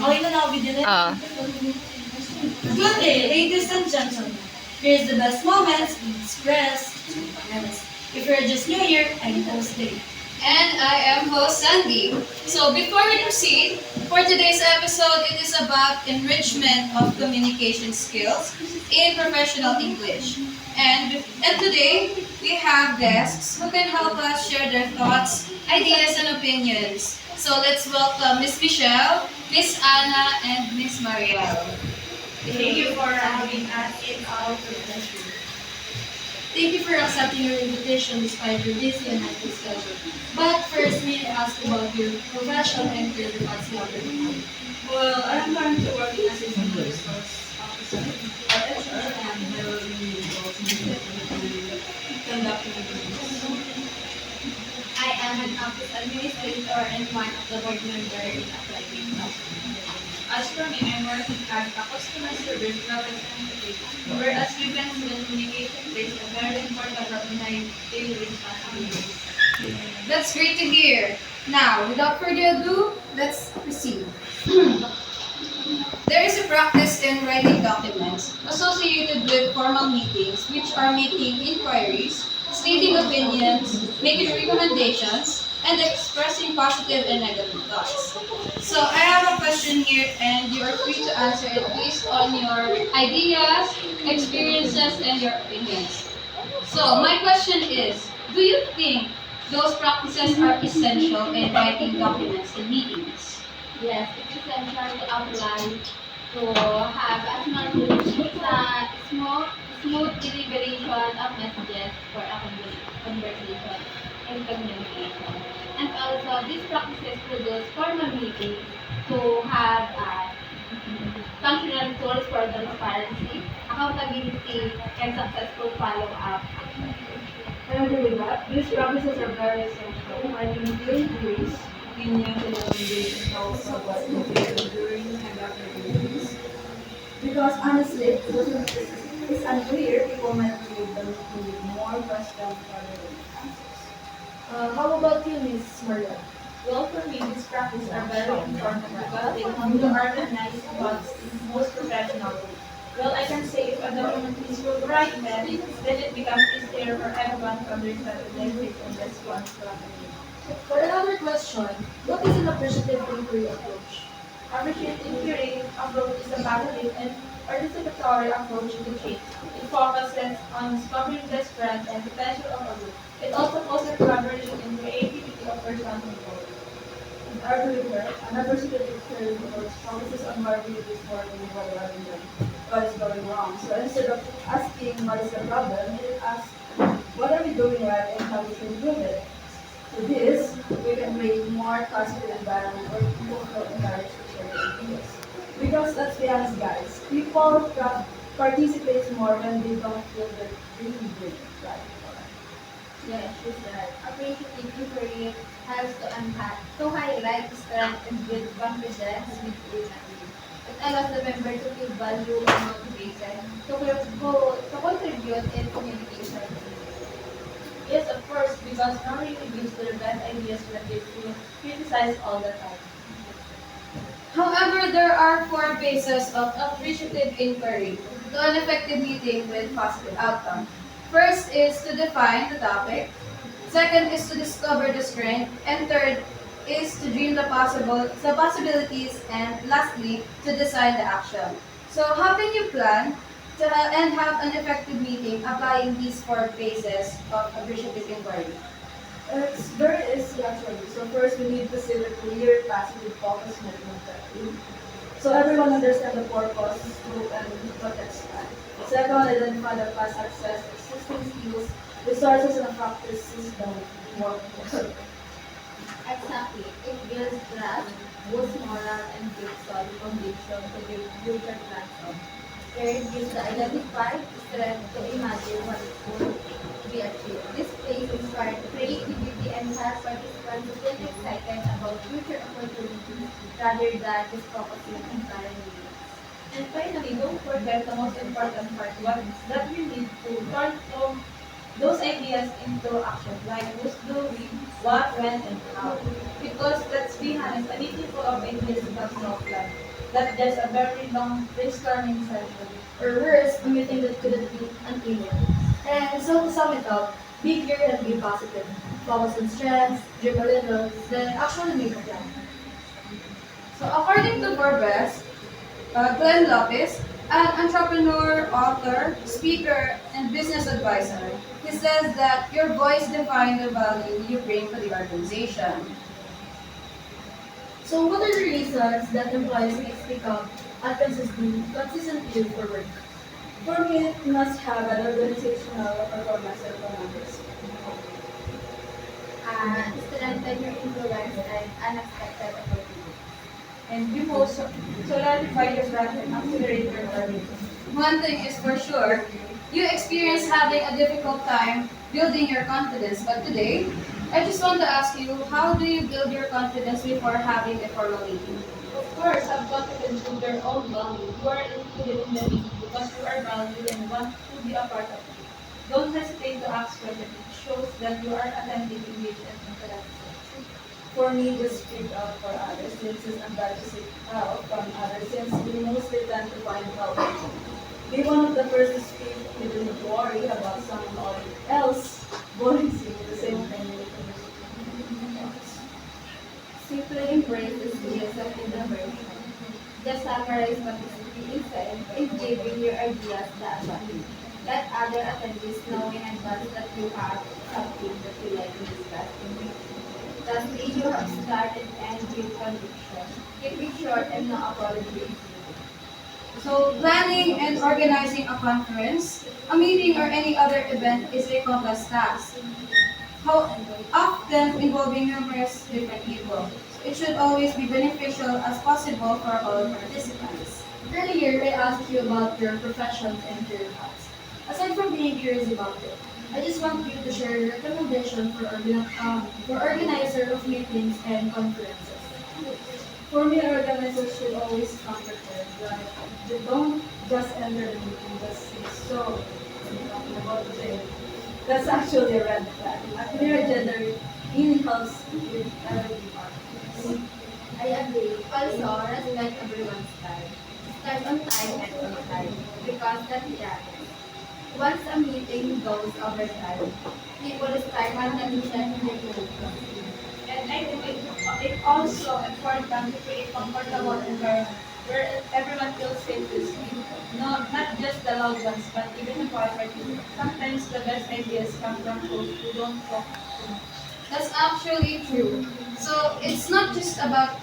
Okay na video na. Good day, ladies and gentlemen. Here's the best moments in Express Minutes. If you're just new here, I'm host Dave. And I am host Sandy. So before we proceed, for today's episode, it is about enrichment of communication skills in professional English. And today, we have guests who can help us share their thoughts, ideas, and opinions. So let's welcome Miss Michelle, Miss Anna, and Miss Marielle. Thank you for having us in our profession. Thank you for accepting your invitation despite your busy and hectic schedule. But first, may I ask about your profession and career paths you have. Well, I'm currently working as a human resource officer at HR and I will be involved in conducting interviews. I am an office administrator and one of the board member in Applied. As for me, I'm working as a customer service representative, whereas events and communication plays a very important role in my daily responsibilities. That's great to hear. Now, without further ado, let's proceed. There is a practice in writing documents associated with formal meetings, which are making inquiries, stating opinions, making recommendations, and expressing positive and negative thoughts. So I have a question here, and you are free to answer it based on your ideas, experiences, and your opinions. So my question is, do you think those practices are essential in writing documents in meetings? Yes, it's essential to apply to have a smooth deliberation of messages for a conversation and communication. And also, these practices produce formal meetings to have functional tools for transparency, accountability, and successful follow-up. I agree with that. These practices are very essential. I can hear views, opinions, and recommendations also about information during and after the meetings. Because honestly, if it's unclear, people might read them with more questions rather than answers. How about you, Miss Maria? Well, for me, these practices are very important because they help to organize thoughts in most professional way. Well, I can say if a document is right then it becomes easier for everyone to understand the benefits and response to a meeting. For another question, what is an appreciative inquiry approach? Appreciative inquiry approach is a positive and participatory approach to change. It focuses on discovering the strengths and potential of a group. It also fosters collaboration and creativity of persons involved. Arguably, another specific theory focuses on why we do this more than rather than what is going wrong. So instead of asking what is the problem, we ask what are we doing right and how we can improve it. With this, we can create more positive environment where people feel encouraged to share their ideas. Because let's be honest guys, people participate more when they don't feel that they can do it right. Yes, she's right. Appreciative inquiry helps to highlight strength and build confidence within a team. It allows the member to feel value and motivation to contribute in communication. Yes, of course, because nobody gives their best ideas when they feel criticized all the time. However, there are four phases of appreciative inquiry to an effective meeting with positive outcome. First is to define the topic. Second is to discover the strength. And third is to dream the possibilities. And lastly, to design the action. So how can you plan and have an effective meeting applying these four phases of appreciative inquiry? It's very easy actually. So first we need to set a clear, positive focus movement strategy. So everyone understands the purpose, scope, and what to expect. Second, identify the past success, existing skills, resources, and practices that work. Exactly. It builds trust, boosts morale, and gives solid foundation to build future plans of. Third gives the identified strength to imagine what could be achieved. This phase inspires creativity and has participants to feel excited about future opportunities rather than just focusing on current needs. And finally, don't forget the most important part, what that we need to turn from those ideas into action, like who's doing, what, when, and how. Because let's be honest, a meeting full of ideas becomes no plan. That's just a very long brainstorming session. Or worse, a meeting that couldn't be an email. And so to sum it up, be clear and be positive. Focus on strengths, dream a little, then actually make a plan. So according to Forbes, Glenn Lopez, an entrepreneur, author, speaker, and business advisor, he says that your voice defines the value you bring to the organization. So what are the reasons that employees may speak up and consistently for work? For me, it must have an organizational performance and economics. Strengthen your influence and unexpected opportunities. And be most solidify your brand and accelerate your target. One thing is for sure, you experience having a difficult time building your confidence, but today, I just want to ask you, how do you build your confidence before having a formal meeting? Of course, have confidence in your own value. You are included in the meeting because you are valued and want to be a part of it. Don't hesitate to ask questions. It shows that you are attentive, engaged, and interactive. For me, just speak out for others since it's bad to seek out from others since we mostly tend to find out. Be one of the first to speak. You do not worry about someone else boring you the same thing you do. Simply embrace the skills of innovation. Just summarize what is being said and giving your ideas the advantage. Let other attendees know in advance that you have something that you like to discuss in meeting. Lastly, you have started and give conviction. Keep it short and no apology. So, planning and organizing a conference, a meeting, or any other event is a complex task. How often involving numerous different people. So it should always be beneficial as possible for all participants. Earlier, I asked you about your professions and career paths. Aside from being curious about it, I just want you to share your recommendation for organizer of meetings and conferences. For me, organizers should always come prepared. Like, they don't just enter the meeting, just say, so, I'm about to say, that's actually a red flag. A clear agenda really helps with every department. I agree. Also, respect everyone's time. Start on time and on time because that's the happens. Once a meeting goes over time, people start randomly checking their emails. And I think it's also important to create a comfortable environment where everyone feels safe to speak. No, not just the loud ones, but even the quieter people. Sometimes the best ideas come from those who don't talk too much. That's actually true. So it's not just about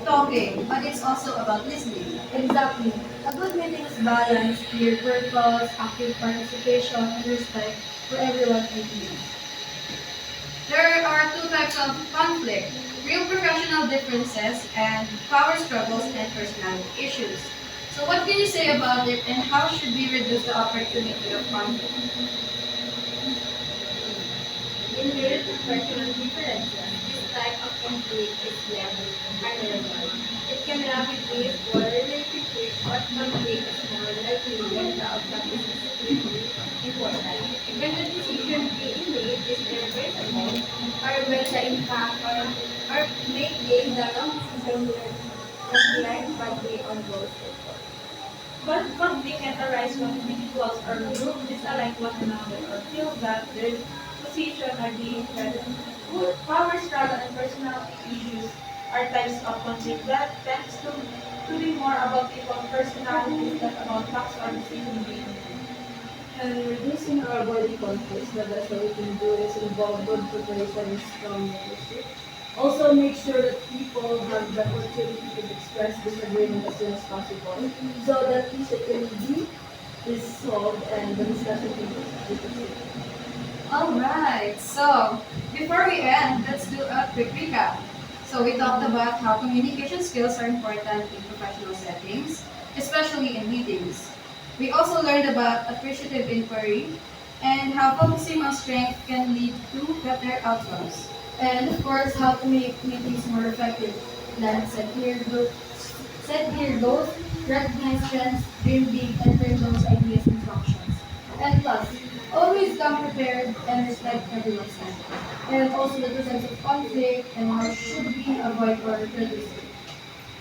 talking, but it's also about listening. Exactly. A good meeting is balanced, clear purpose, active participation, and respect for everyone's ideas. There are two types of conflict, real professional differences and power struggles and personality issues. So what can you say about it and how should we reduce the opportunity of conflict? Inherent personal differences, this type of conflict is never unresolved. It can rapidly spoil relationships, but conflict is more likely when the outcome is extremely important. When the decision being made is irreversible, or when the impact or making the wrong decision will reflect badly on both people. But conflict can arise when individuals or groups dislike one another or feel that their position are being threatened. Power struggle and personal issues are types of conflict that tends to be more about people's personalities than about facts or decision being made. And reducing or avoiding conflicts, the best way we can do is involve good preparation and strong leadership. Also, make sure that people have the opportunity to express disagreement as soon as possible so that issue can be resolved and the discussion can be proceeded. Alright, so before we end, let's do a quick recap. So we talked about how communication skills are important in professional settings, especially in meetings. We also learned about appreciative inquiry and how focusing on strength can lead to better outcomes. And of course, how to make meetings more effective. Like set clear goals, recognize trends, dream big, and turn those ideas into actions. And plus, Always come prepared and respect everyone's time. And also the two sides of conflict and how should we avoid or reduce it.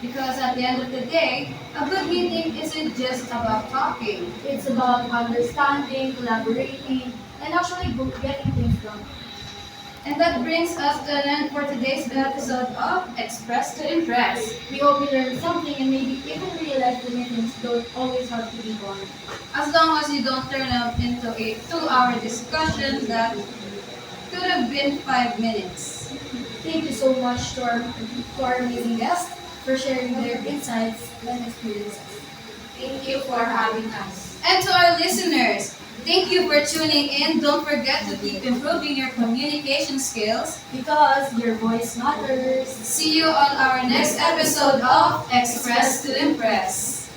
Because at the end of the day, a good meeting isn't just about talking. It's about understanding, collaborating, and actually getting things done. And that brings us to an end for today's episode of Express to Impress. We hope you learned something and maybe even realize the meetings don't always have to be boring. As long as you don't turn them into a 2-hour discussion that could have been 5 minutes. Thank you so much to our amazing guests for sharing their insights and experiences. Thank you for having us. And to our listeners, thank you for tuning in. Don't forget to keep improving your communication skills. Because your voice matters. See you on our next episode of Express to Impress.